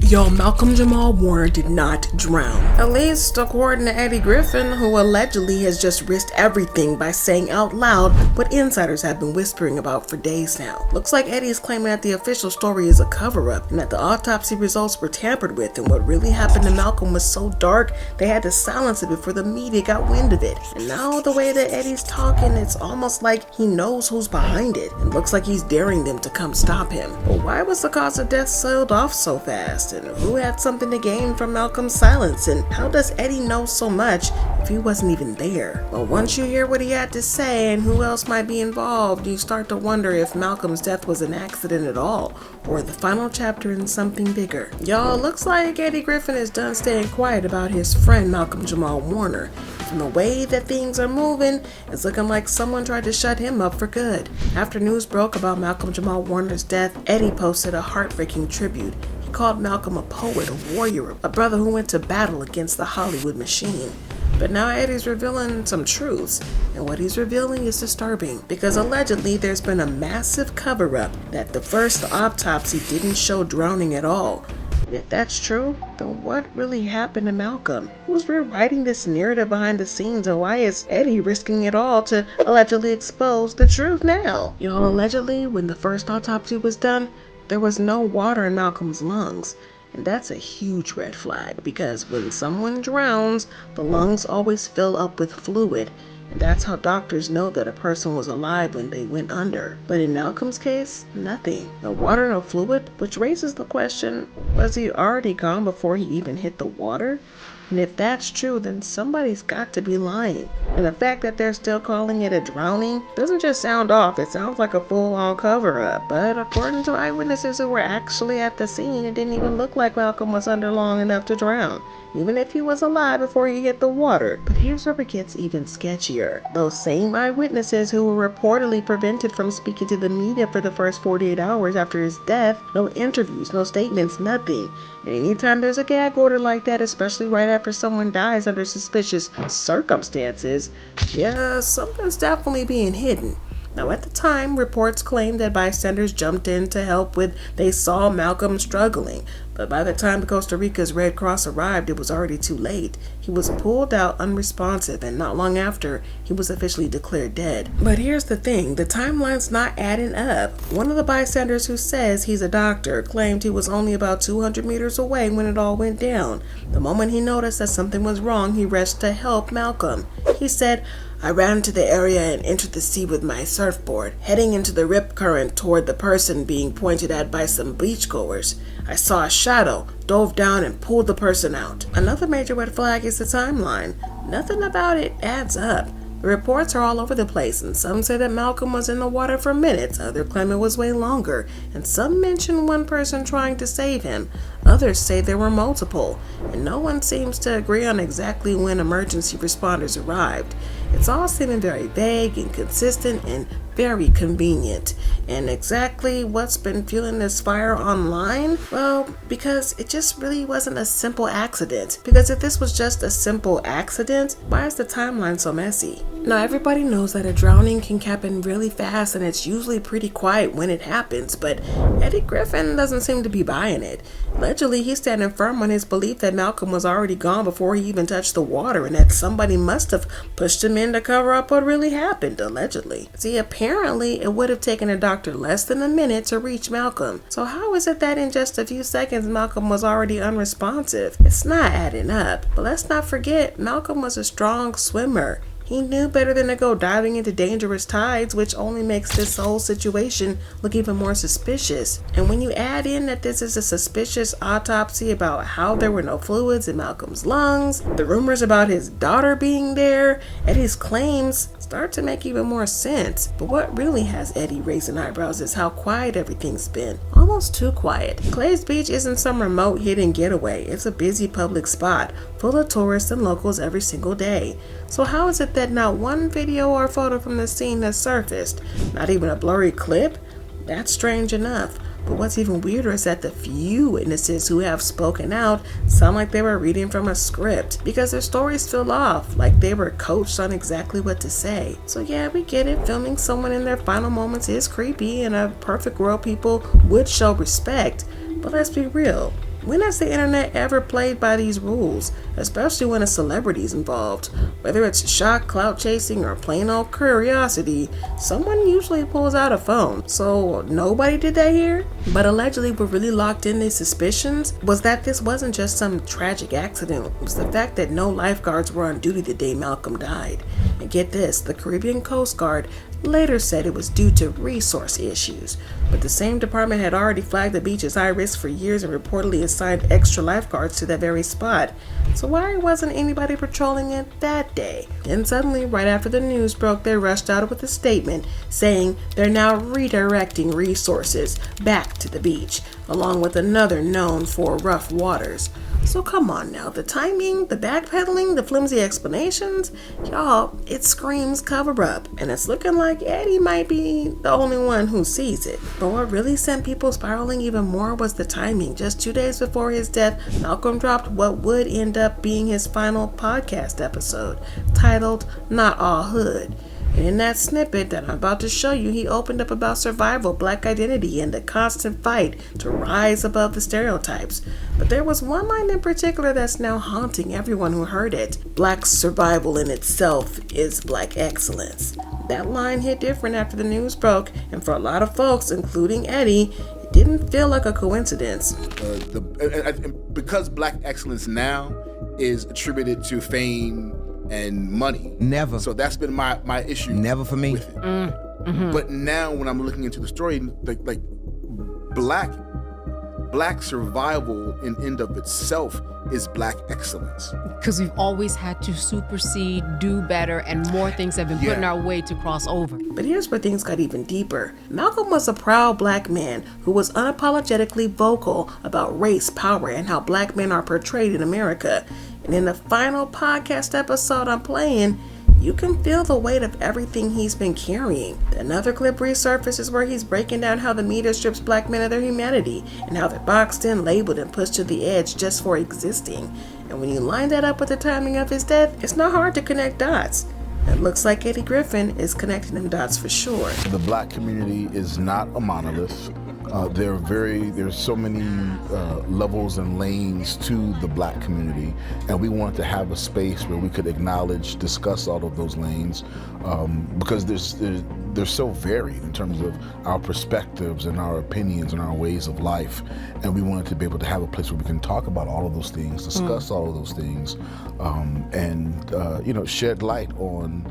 Yo, Malcom Jamal Warner did not drown. At least according to Eddie Griffin, who allegedly has just risked everything by saying out loud what insiders have been whispering about for days now. Looks like Eddie is claiming that the official story is a cover-up and that the autopsy results were tampered with, and what really happened to Malcom was so dark they had to silence it before the media got wind of it. And now the way that Eddie's talking, it's almost like he knows who's behind it and looks like he's daring them to come stop him. But why was the cause of death sealed off so fast? And who had something to gain from Malcom's silence? And how does Eddie know so much if he wasn't even there? Well, once you hear what he had to say and who else might be involved, you start to wonder if Malcom's death was an accident at all, or the final chapter in something bigger. Y'all, looks like Eddie Griffin is done staying quiet about his friend Malcom Jamal Warner. From the way that things are moving, it's looking like someone tried to shut him up for good. After news broke about Malcom Jamal Warner's death, Eddie posted a heartbreaking tribute. He called Malcom a poet, a warrior, a brother who went to battle against the Hollywood machine. But now Eddie's revealing some truths, and what he's revealing is disturbing, because allegedly there's been a massive cover-up that the first autopsy didn't show drowning at all. If that's true, then what really happened to Malcom? Who's rewriting this narrative behind the scenes, and why is Eddie risking it all to allegedly expose the truth now? Y'all, allegedly, when the first autopsy was done, there was no water in Malcom's lungs. And that's a huge red flag, because when someone drowns, the lungs always fill up with fluid. And that's how doctors know that a person was alive when they went under. But in Malcom's case, nothing. No water, no fluid, which raises the question, was he already gone before he even hit the water? And if that's true, then somebody's got to be lying. And the fact that they're still calling it a drowning doesn't just sound off, it sounds like a full-on cover-up. But according to eyewitnesses who were actually at the scene, it didn't even look like Malcom was under long enough to drown, even if he was alive before he hit the water. But here's where it gets even sketchier. Those same eyewitnesses who were reportedly prevented from speaking to the media for the first 48 hours after his death, no interviews, no statements, nothing. And anytime there's a gag order like that, especially right after someone dies under suspicious circumstances, yeah, something's definitely being hidden. Now, at the time, reports claimed that bystanders jumped in to help with they saw Malcom struggling. But by the time Costa Rica's Red Cross arrived, it was already too late. He was pulled out unresponsive, and not long after, he was officially declared dead. But here's the thing, the timeline's not adding up. One of the bystanders, who says he's a doctor, claimed he was only about 200 meters away when it all went down. The moment he noticed that something was wrong, he rushed to help Malcom. He said, "I ran to the area and entered the sea with my surfboard, heading into the rip current toward the person being pointed at by some beachgoers. I saw a shadow, dove down and pulled the person out." Another major red flag is the timeline. Nothing about it adds up. The reports are all over the place, and some say that Malcom was in the water for minutes, others claim it was way longer, and some mention one person trying to save him. Others say there were multiple, and no one seems to agree on exactly when emergency responders arrived. It's all seeming very vague, inconsistent, and very convenient. And exactly what's been fueling this fire online? Well, because it just really wasn't a simple accident. Because if this was just a simple accident, why is the timeline so messy? Now, everybody knows that a drowning can happen really fast, and it's usually pretty quiet when it happens, but Eddie Griffin doesn't seem to be buying it. Allegedly, he's standing firm on his belief that Malcom was already gone before he even touched the water, and that somebody must have pushed him in to cover up what really happened, allegedly. See, apparently, it would have taken a doctor less than a minute to reach Malcom. So how is it that in just a few seconds, Malcom was already unresponsive? It's not adding up. But let's not forget, Malcom was a strong swimmer. He knew better than to go diving into dangerous tides, which only makes this whole situation look even more suspicious. And when you add in that this is a suspicious autopsy about how there were no fluids in Malcom's lungs, the rumors about his daughter being there, Eddie's claims start to make even more sense. But what really has Eddie raising eyebrows is how quiet everything's been. Almost too quiet. Clay's Beach isn't some remote hidden getaway. It's a busy public spot, full of tourists and locals every single day. So how is it that not one video or photo from the scene has surfaced? Not even a blurry clip? That's strange enough. But what's even weirder is that the few witnesses who have spoken out sound like they were reading from a script, because their stories feel off, like they were coached on exactly what to say. So yeah, we get it, filming someone in their final moments is creepy. In a perfect world, people would show respect. But let's be real, When has the internet ever played by these rules, especially when a celebrity's involved? Whether it's shock, clout chasing, or plain old curiosity, someone usually pulls out a phone. So nobody did that here? But allegedly what really locked in these suspicions was that this wasn't just some tragic accident. It was the fact that no lifeguards were on duty the day Malcom died. And get this, the Caribbean Coast Guard later said it was due to resource issues, but the same department had already flagged the beach as high risk for years and reportedly assigned extra lifeguards to that very spot. So why wasn't anybody patrolling it that day? Then suddenly, right after the news broke, they rushed out with a statement saying they're now redirecting resources back to the beach, along with another known for rough waters. So come on now, the timing, the backpedaling, the flimsy explanations, y'all, it screams cover up. And it's looking like Eddie might be the only one who sees it. But what really sent people spiraling even more was the timing. Just 2 days before his death, Malcom dropped what would end up being his final podcast episode, titled Not All Hood. And in that snippet that I'm about to show you, he opened up about survival, black identity, and the constant fight to rise above the stereotypes. But there was one line in particular that's now haunting everyone who heard it. Black survival in itself is black excellence. That line hit different after the news broke, and for a lot of folks, including Eddie, it didn't feel like a coincidence. Because black excellence now is attributed to fame and money. Never. So that's been my issue. Never for me. With it. But now when I'm looking into the story, like black survival in and of itself is black excellence. Because we've always had to supersede, do better, and more things have been put in our way to cross over. But here's where things got even deeper. Malcom was a proud black man who was unapologetically vocal about race, power, and how black men are portrayed in America. And in the final podcast episode I'm playing, you can feel the weight of everything he's been carrying. Another clip resurfaces where he's breaking down how the media strips black men of their humanity and how they're boxed in, labeled, and pushed to the edge just for existing. And when you line that up with the timing of his death, it's not hard to connect dots. It looks like Eddie Griffin is connecting them dots for sure. The black community is not a monolith. There's so many levels and lanes to the black community, and we wanted to have a space where we could acknowledge, discuss all of those lanes, because they're so varied in terms of our perspectives and our opinions and our ways of life, and we wanted to be able to have a place where we can talk about all of those things, discuss all of those things, and shed light on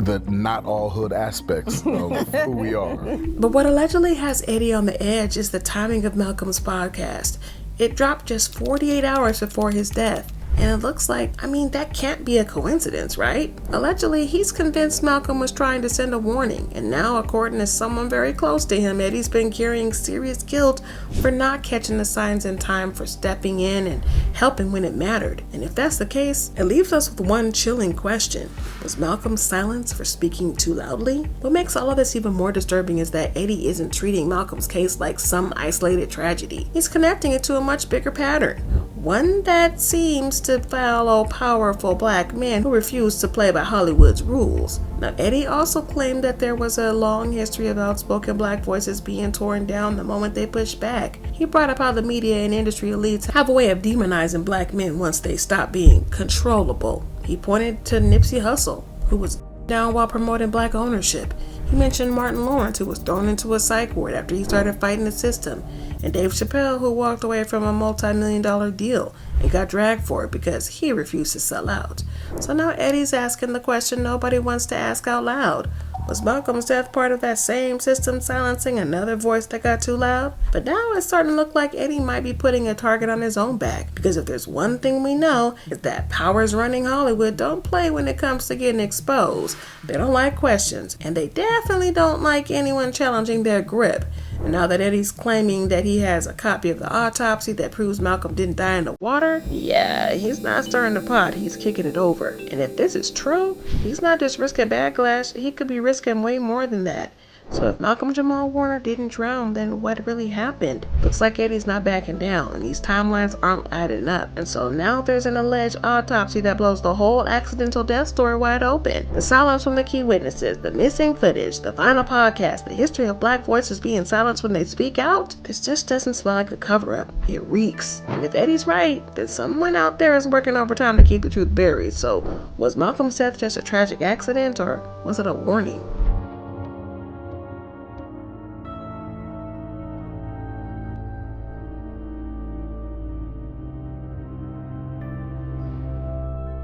the not all hood aspects of who we are. But what allegedly has Eddie on the edge is the timing of Malcom's podcast. It dropped just 48 hours before his death. And it looks like, that can't be a coincidence, right? Allegedly, he's convinced Malcom was trying to send a warning. And now, according to someone very close to him, Eddie's been carrying serious guilt for not catching the signs in time, for stepping in and helping when it mattered. And if that's the case, it leaves us with one chilling question. Was Malcom's silence for speaking too loudly? What makes all of this even more disturbing is that Eddie isn't treating Malcom's case like some isolated tragedy. He's connecting it to a much bigger pattern. One that seems to follow powerful black men who refuse to play by Hollywood's rules. Now, Eddie also claimed that there was a long history of outspoken black voices being torn down the moment they pushed back. He brought up how the media and industry elites have a way of demonizing black men once they stop being controllable. He pointed to Nipsey Hussle, who was down while promoting black ownership. He mentioned Martin Lawrence, who was thrown into a psych ward after he started fighting the system, and Dave Chappelle, who walked away from a multi-million-dollar deal and got dragged for it because he refused to sell out. So now Eddie's asking the question nobody wants to ask out loud. Was Malcom's death part of that same system silencing another voice that got too loud? But now it's starting to look like Eddie might be putting a target on his own back, because if there's one thing we know, is that powers running Hollywood don't play when it comes to getting exposed. They don't like questions, and they definitely don't like anyone challenging their grip. And now that Eddie's claiming that he has a copy of the autopsy that proves Malcom didn't die in the water, yeah, he's not stirring the pot, he's kicking it over. And if this is true, he's not just risking backlash, he could be risking way more than that. So if Malcom Jamal Warner didn't drown, then what really happened? Looks like Eddie's not backing down, and these timelines aren't adding up. And so now there's an alleged autopsy that blows the whole accidental death story wide open. The silence from the key witnesses, the missing footage, the final podcast, the history of black voices being silenced when they speak out. This just doesn't smell like a cover-up. It reeks. And if Eddie's right, then someone out there is working overtime to keep the truth buried. So was Malcolm's death just a tragic accident, or was it a warning?